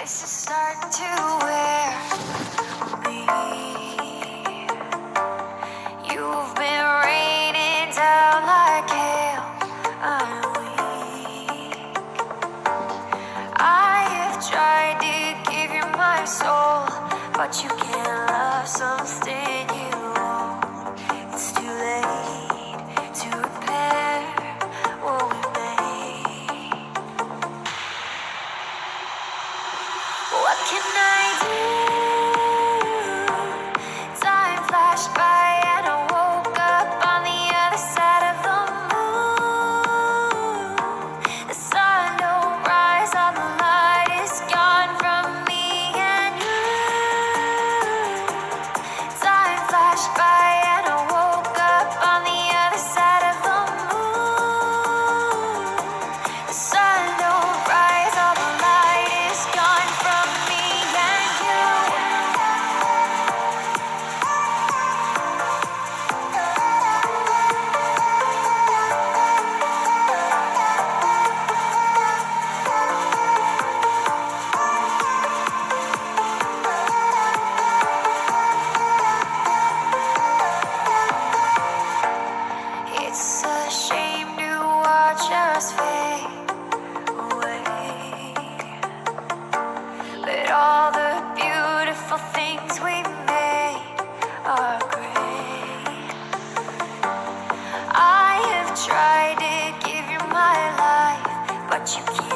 This is starting to wear me. You've been raining down like hail. I'm weak. I have tried to give you my soul, but you can't love something you own. It's too late to repair what we made. What can I do? Time flashed by and I woke up on the other side of the moon. The sun don't rise, all the light is gone from me and you. Time flashed by and I woke up on the other side of the moon. The sun don't rise, all the light is gone from me and you. It's a shame to watch us fade away, but all the beautiful things we made are great. I have tried to give you my life, but you can't.